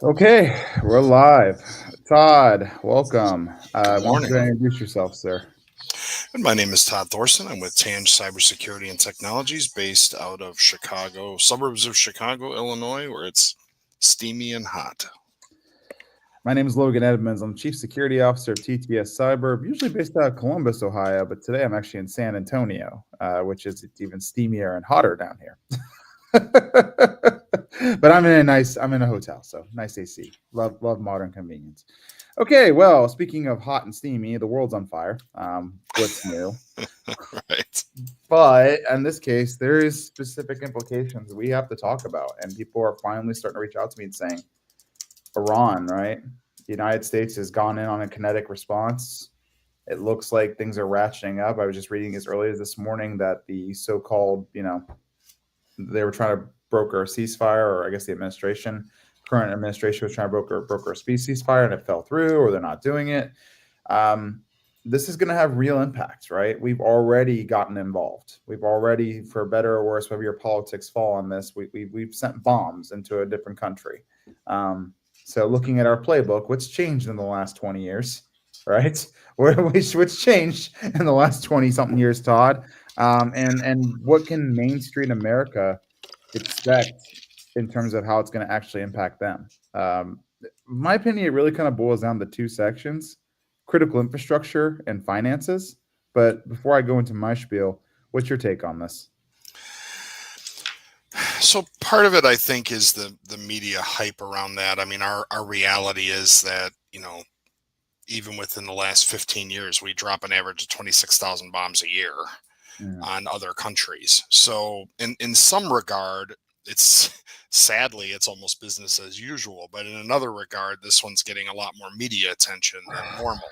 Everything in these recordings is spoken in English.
Okay, we're live. Todd, welcome. Good Why don't you go ahead morning. and introduce yourself, sir? And my name is Todd Thorson. I'm with Tange Cybersecurity and Technologies based out of Chicago, suburbs of Chicago, Illinois, where it's steamy and hot. My name is Logan Edmonds. I'm Chief Security Officer of TTS Cyber, usually based out of Columbus, Ohio, but today I'm actually in San Antonio, which is even steamier and hotter down here. But I'm in a hotel, so nice AC. Love modern convenience. Okay, well, speaking of hot and steamy, the world's on fire. What's new? Right. But in this case, there is specific implications we have to talk about, and people are finally starting to reach out to me and saying, Iran, right? The United States has gone in on a kinetic response. It looks like things are ratcheting up. I was just reading as early as this morning that the so-called, they were trying to broker a ceasefire, or I guess the current administration was trying to broker a ceasefire, and it fell through, or they're not doing it. Um, this is going to have real impacts, right? We've already gotten involved. We've already, for better or worse, whether your politics fall on this, we've sent bombs into a different country. So looking at our playbook, what's changed in the last 20 years, right? What's changed in the last 20 something years, Todd? And what can Main Street America expect in terms of how it's going to actually impact them? In my opinion, it really kind of boils down to two sections: critical infrastructure and finances. But before I go into my spiel, what's your take on this? So part of it, I think, is the media hype around that. I mean, our reality is that, even within the last 15 years, we drop an average of 26,000 bombs a year Yeah. on other countries. So in some regard, it's sadly it's almost business as usual. But in another regard, this one's getting a lot more media attention than normal.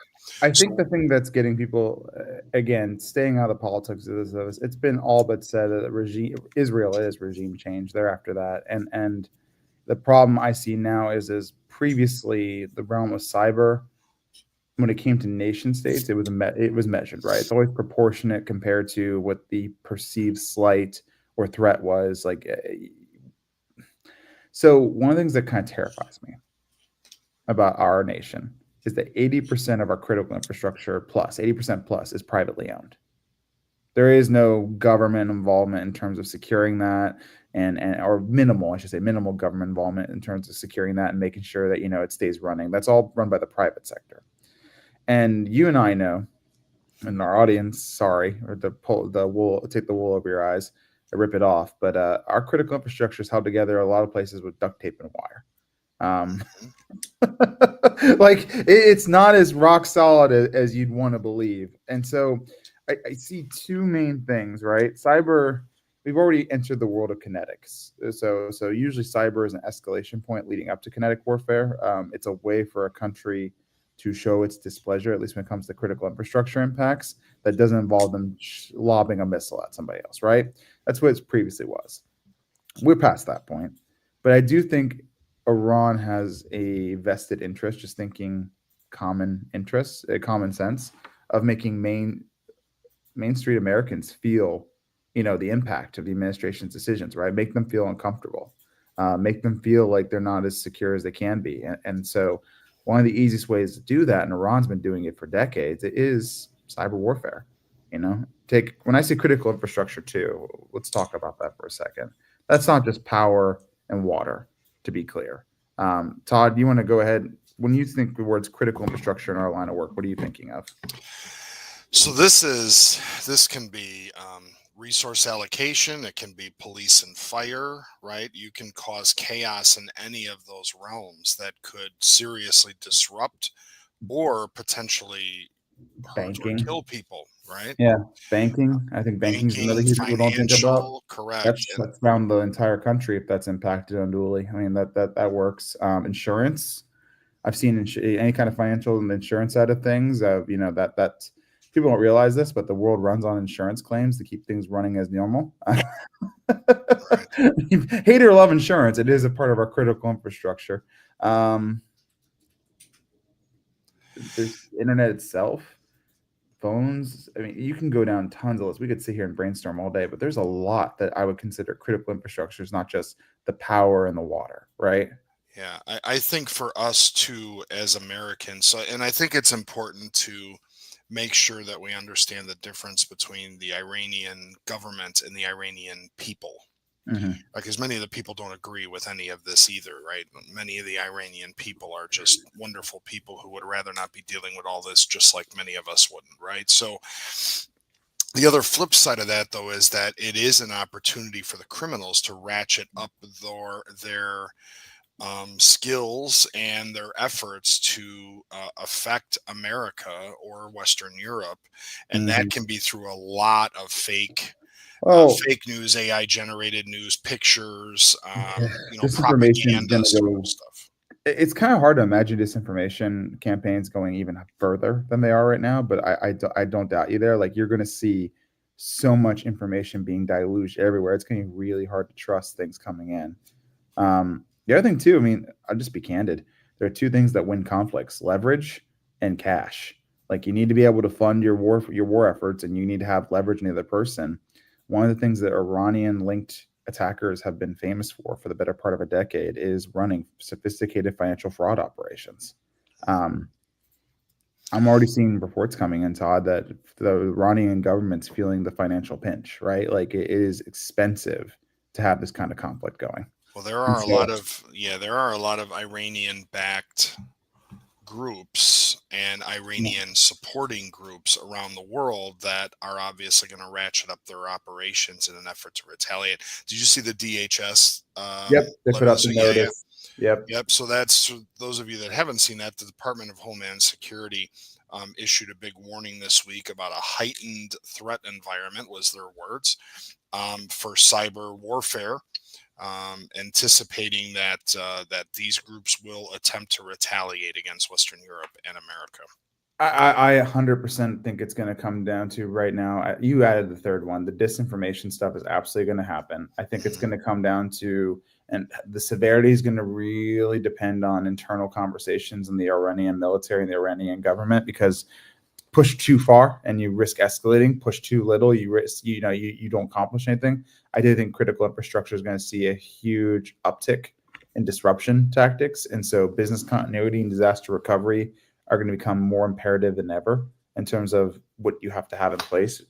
I think So the thing that's getting people, again, staying out of the politics of this, it's been all but said that Israel is regime change. They're after that, and the problem I see now is previously the realm of cyber, when it came to nation states, it was measured, right? It's always proportionate compared to what the perceived slight or threat was. So one of the things that kind of terrifies me about our nation is that 80% of our critical infrastructure, plus 80% plus, is privately owned. There is no government involvement in terms of securing that, and or minimal, I should say, minimal government involvement in terms of securing that and making sure that it stays running. That's all run by the private sector. And you and I know, and our audience, sorry, or the pull the wool, take the wool over your eyes, rip it off. But our critical infrastructure is held together a lot of places with duct tape and wire. Um, like it's not as rock solid as you'd want to believe. And so I see two main things, right? Cyber, we've already entered the world of kinetics. So usually cyber is an escalation point leading up to kinetic warfare. It's a way for a country to show its displeasure, at least when it comes to critical infrastructure impacts, that doesn't involve them lobbing a missile at somebody else, right? That's what it previously was. We're past that point. But I do think Iran has a vested interest, just thinking common interests, common sense, of making Main Street Americans feel, the impact of the administration's decisions, right? Make them feel uncomfortable, make them feel like they're not as secure as they can be. And so one of the easiest ways to do that, and Iran's been doing it for decades, it is cyber warfare. Take when I say critical infrastructure too, let's talk about that for a second. That's not just power and water, to be clear. Todd, do you want to go ahead? When you think the words critical infrastructure in our line of work, what are you thinking of? So this can be resource allocation. It can be police and fire, right? You can cause chaos in any of those realms that could seriously disrupt or potentially hurt or Banking. kill people, right? Yeah, banking. I think banking is another Banking, huge people don't think about. financial, That correct. And shuts down the entire country if that's impacted unduly. I mean, that works. Insurance. I've seen any kind of financial and insurance side of things. That people don't realize this, but the world runs on insurance claims to keep things running as normal. right. Hate or love insurance, it is a part of our critical infrastructure. Um, there's internet itself, phones. I mean, you can go down tons of lists. We could sit here and brainstorm all day, but there's a lot that I would consider critical infrastructure. Is not just the power and the water, right? Yeah, I think for us too as Americans, so, and I think it's important to make sure that we understand the difference between the Iranian government and the Iranian people. Hmm. Because many of the people don't agree with any of this either, right? Many of the Iranian people are just wonderful people who would rather not be dealing with all this, just like many of us wouldn't, right? So the other flip side of that, though, is that it is an opportunity for the criminals to ratchet up their skills and their efforts to affect America or Western Europe, and that Hmm. can be through a lot of Well, fake news, AI generated news, pictures, yeah, disinformation is propaganda, going to sort of go. stuff. It's kind of hard to imagine disinformation campaigns going even further than they are right now, but I don't doubt you there. Like you're going to see so much information being diluged everywhere. It's going to be really hard to trust things coming in. The other thing too, I mean, I'll just be candid. There are two things that win conflicts: leverage and cash. Like you need to be able to fund your war efforts, and you need to have leverage in the other person. One of the things that Iranian linked attackers have been famous for the better part of a decade is running sophisticated financial fraud operations. Um, I'm already seeing reports coming in, Todd, that the Iranian government's feeling the financial pinch, right? Like it is expensive to have this kind of conflict going. Well, there And are a lot so of yeah, there are a lot of Iranian backed groups and Iranian supporting groups around the world that are obviously going to ratchet up their operations in an effort to retaliate. Did you see the DHS yep, they put out letters? the Yeah, yeah. notice. Yep. Yep. So that's for those of you that haven't seen that. The Department of Homeland Security issued a big warning this week about a heightened threat environment, was their words, for cyber warfare, anticipating that these groups will attempt to retaliate against Western Europe and America. I 100% think it's going to come down to right now. You added the third one. The disinformation stuff is absolutely going to happen. I think it's Mhm. going to come down to, and the severity is going to really depend on internal conversations in the Iranian military and the Iranian government because push too far and you risk escalating, push too little, you risk, you don't accomplish anything. I do think critical infrastructure is going to see a huge uptick in disruption tactics. And so business continuity and disaster recovery are going to become more imperative than ever in terms of what you have to have in place,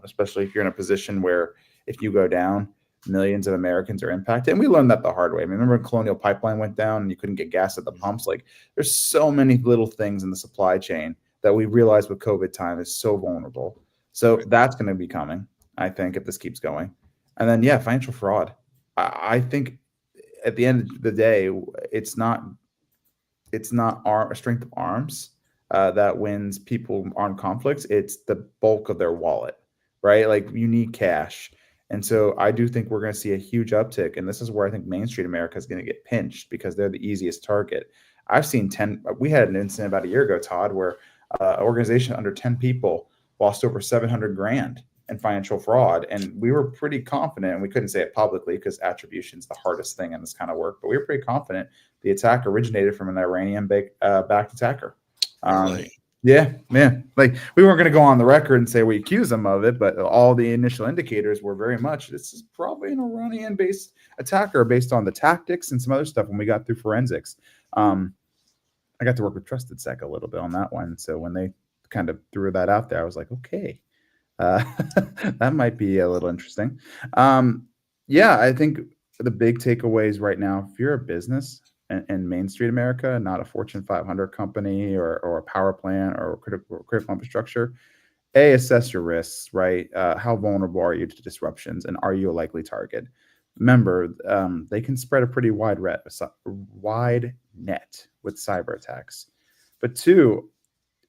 especially if you're in a position where if you go down, millions of Americans are impacted. And we learned that the hard way. I mean, remember when Colonial Pipeline went down and you couldn't get gas at the pumps? Like there's so many little things in the supply chain that we realize with COVID time is so vulnerable. So Right. that's going to be coming, I think, if this keeps going. And then, yeah, financial fraud. I think at the end of the day, it's not a strength of arms that wins people armed conflicts. It's the bulk of their wallet, right? Like you need cash. And so I do think we're going to see a huge uptick. And this is where I think Main Street America is going to get pinched because they're the easiest target. I've seen 10, we had an incident about a year ago, Todd, where an organization under 10 people lost over 700 grand in financial fraud. And we were pretty confident, and we couldn't say it publicly because attribution is the hardest thing in this kind of work, but we were pretty confident the attack originated from an Iranian backed attacker. Um, Really? yeah, man. Like we weren't going to go on the record and say we accuse them of it, but all the initial indicators were very much this is probably an Iranian-based attacker based on the tactics and some other stuff. When we got through forensics, I got to work with Trusted Sec a little bit on that one. So when they kind of threw that out there, I was like, okay, uh, that might be a little interesting. Um, yeah, I think the big takeaways right now, if you're a business in Main Street America, not a Fortune 500 company or a power plant or critical infrastructure, assess your risks, right? How vulnerable are you to disruptions, and are you a likely target? Remember, they can spread a pretty wide net with cyber attacks. But two,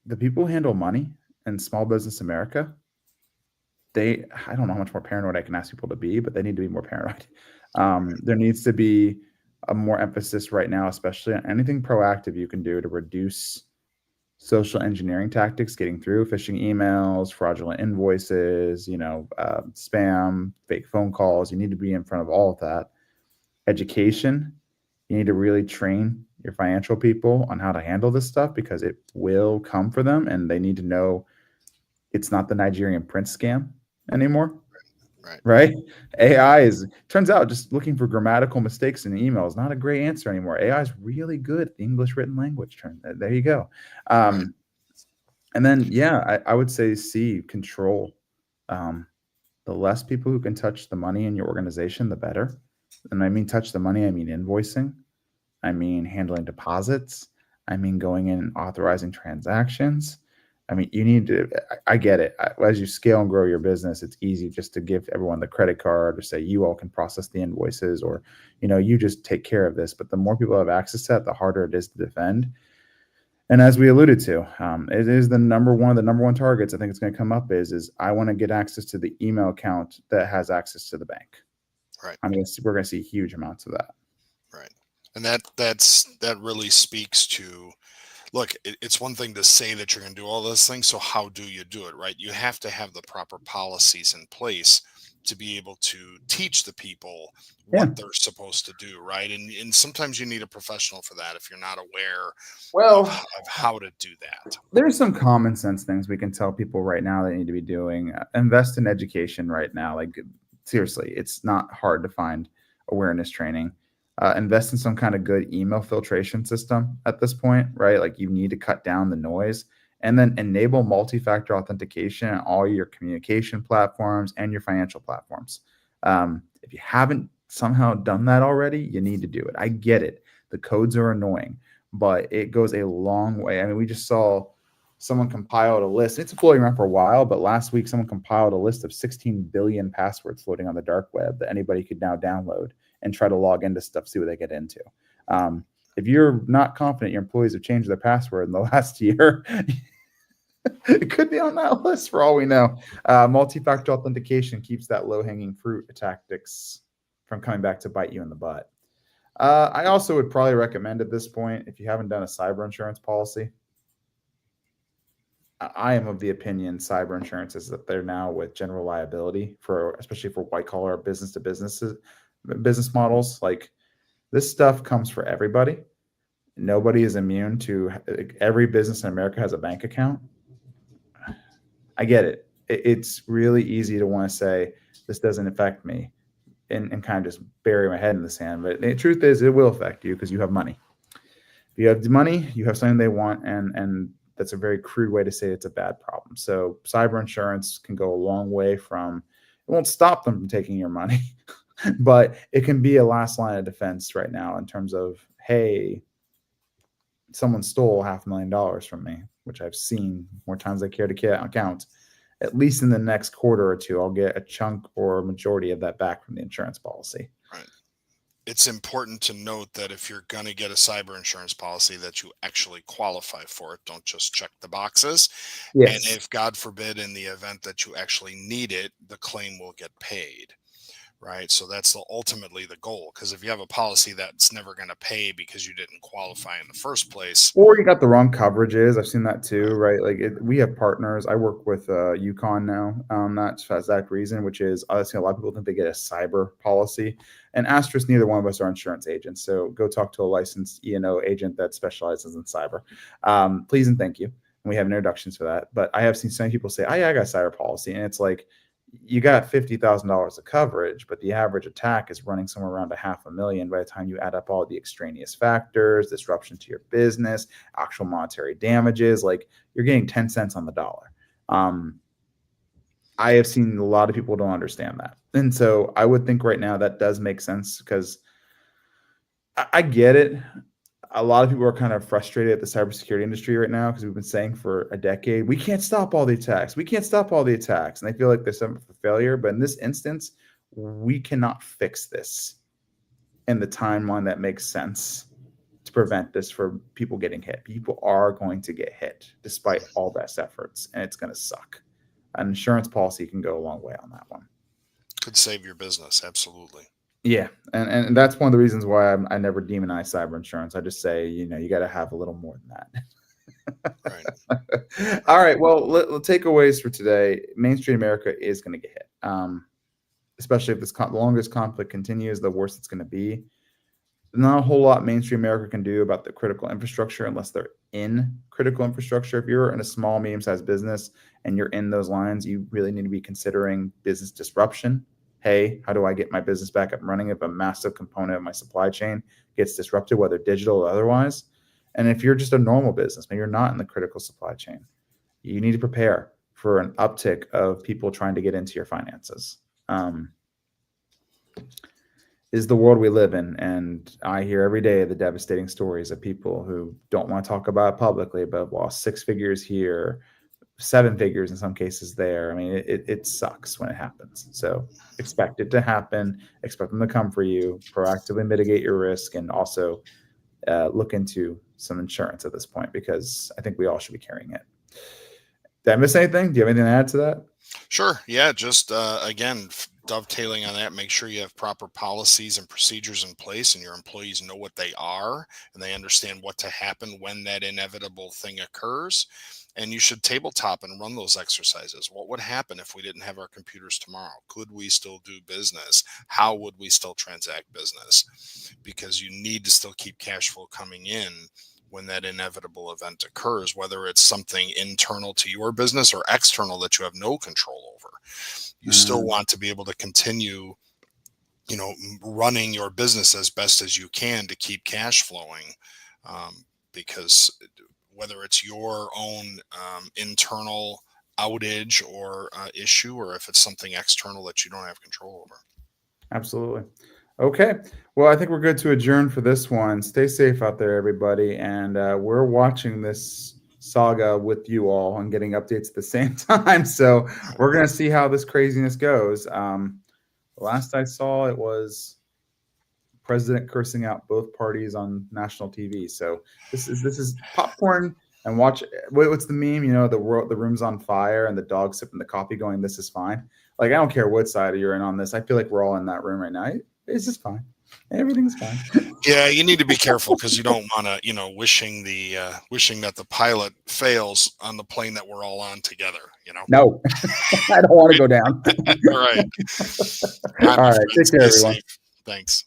the people who handle money in small business America, I don't know how much more paranoid I can ask people to be, but they need to be more paranoid. There needs to be a more emphasis right now, especially on anything proactive you can do to reduce social engineering tactics getting through, phishing emails, fraudulent invoices, spam, fake phone calls. You need to be in front of all of that. Education, you need to really train your financial people on how to handle this stuff because it will come for them and they need to know it's not the Nigerian prince scam anymore. Right. right? AI is turns out just looking for grammatical mistakes in email is not a great answer anymore. AI is really good at the English written language. There you go. Right. And then yeah, I would say C, control. Um, the less people who can touch the money in your organization, the better. And I mean touch the money, I mean invoicing. I mean handling deposits. I mean going in and authorizing transactions. I mean, you need to, I get it. As you scale and grow your business, it's easy just to give everyone the credit card or say you all can process the invoices or, you just take care of this. But the more people have access to that, the harder it is to defend. And as we alluded to, it is the number one targets I think it's going to come up is I want to get access to the email account that has access to the bank. Right. We're going to see huge amounts of that. Right. And that really speaks to, look, it's one thing to say that you're going to do all those things. So how do you do it? Right. You have to have the proper policies in place to be able to teach the people Yeah. what they're supposed to do. Right. And sometimes you need a professional for that if you're not aware of, Well, of how to do that. there's some common sense things we can tell people right now they need to be doing. Invest in education right now. Like, seriously, it's not hard to find awareness training. Invest in some kind of good email filtration system at this point, right? Like, you need to cut down the noise and then enable multi factor authentication on all your communication platforms and your financial platforms. If you haven't somehow done that already, you need to do it. I get it. The codes are annoying, but it goes a long way. I mean, we just saw someone compiled a list. It's floating around for a while, but last week someone compiled a list of 16 billion passwords floating on the dark web that anybody could now download and try to log into stuff, see what they get into. If you're not confident your employees have changed their password in the last year, it could be on that list for all we know. Multi-factor authentication keeps that low-hanging fruit tactics from coming back to bite you in the butt. I also would probably recommend at this point, if you haven't done a cyber insurance policy, I am of the opinion cyber insurance is that they're now with general liability for especially for white collar business to business models. Like, this stuff comes for everybody. Nobody is immune to every business in America has a bank account. I get it. It's really easy to want to say this doesn't affect me and kind of just bury my head in the sand. But the truth is it will affect you because you have money. If you have the money, you have something they want, and that's a very crude way to say it's a bad problem. So cyber insurance can go a long way from, it won't stop them from taking your money, but it can be a last line of defense right now in terms of, hey, someone stole $500,000 from me, which I've seen more times I care to count. At least in the next quarter or two, I'll get a chunk or a majority of that back from the insurance policy. Right. It's important to note that if you're going to get a cyber insurance policy, that you actually qualify for it. Don't just check the boxes. Yes. And if, God forbid, in the event that you actually need it, the claim will get paid. Right. So that's ultimately the goal. Because if you have a policy that's never going to pay because you didn't qualify in the first place. Or you got the wrong coverages. I've seen that too, right? Like, we have partners. I work with Yukon now. That's for that exact reason, which is I see a lot of people think they get a cyber policy. And asterisk, neither one of us are insurance agents. So go talk to a licensed E&O agent that specializes in cyber. Please and thank you. And we have introductions for that. But I have seen some people say, oh, yeah, I got a cyber policy. And it's like, you got $50,000 of coverage, but the average attack is running somewhere around $500,000 by the time you add up all the extraneous factors, disruption to your business, actual monetary damages. Like, you're getting 10 cents on the dollar. I have seen a lot of people don't understand that. And so I would think right now that does make sense because I get it. A lot of people are kind of frustrated at the cybersecurity industry right now because we've been saying for a decade, we can't stop all the attacks. We can't stop all the attacks. And they feel like they're set up for failure. But in this instance, we cannot fix this in the timeline that makes sense to prevent this from people getting hit. People are going to get hit despite all best efforts, and it's going to suck. An insurance policy can go a long way on that one. Could save your business. Absolutely. Yeah, and that's one of the reasons why I never demonize cyber insurance. I just say, you got to have a little more than that. Right. All right. Well, takeaways for today. Mainstream America is going to get hit, especially if the longest conflict continues, the worse it's going to be. Not a whole lot mainstream America can do about the critical infrastructure unless they're in critical infrastructure. If you're in a small, medium-sized business and you're in those lines, you really need to be considering business disruption hey, how do I get my business back up and running if a massive component of my supply chain gets disrupted, whether digital or otherwise? And if you're just a normal business, maybe you're not in the critical supply chain, you need to prepare for an uptick of people trying to get into your finances. Is the world we live in. And I hear every day the devastating stories of people who don't want to talk about it publicly, but lost 6 figures here, 7 figures in some cases there. I mean, it sucks when it happens. So expect it to happen, expect them to come for you, proactively mitigate your risk, and also look into some insurance at this point, because I think we all should be carrying it. Did I miss anything? Do you have anything to add to that? Sure. Yeah. Just again, dovetailing on that, make sure you have proper policies and procedures in place and your employees know what they are and they understand what to happen when that inevitable thing occurs. And you should tabletop and run those exercises. What would happen if we didn't have our computers tomorrow? Could we still do business? How would we still transact business? Because you need to still keep cash flow coming in when that inevitable event occurs, whether it's something internal to your business or external that you have no control over. You still want to be able to continue, running your business as best as you can to keep cash flowing, because whether it's your own internal outage or issue, or if it's something external that you don't have control over. Absolutely. Okay. Well, I think we're good to adjourn for this one. Stay safe out there, everybody. And we're watching this saga with you all and getting updates at the same time. So we're going to see how this craziness goes. Last I saw, it was president cursing out both parties on national TV. So this is popcorn and watch. What's the meme? The room's on fire and the dog sipping the coffee, going, "This is fine." Like, I don't care what side you're in on this. I feel like we're all in that room right now. It's just fine. Everything's fine. Yeah, you need to be careful because you don't want to, wishing that the pilot fails on the plane that we're all on together. No, I don't want to go down. All right. All right. Take care, everyone. Thanks.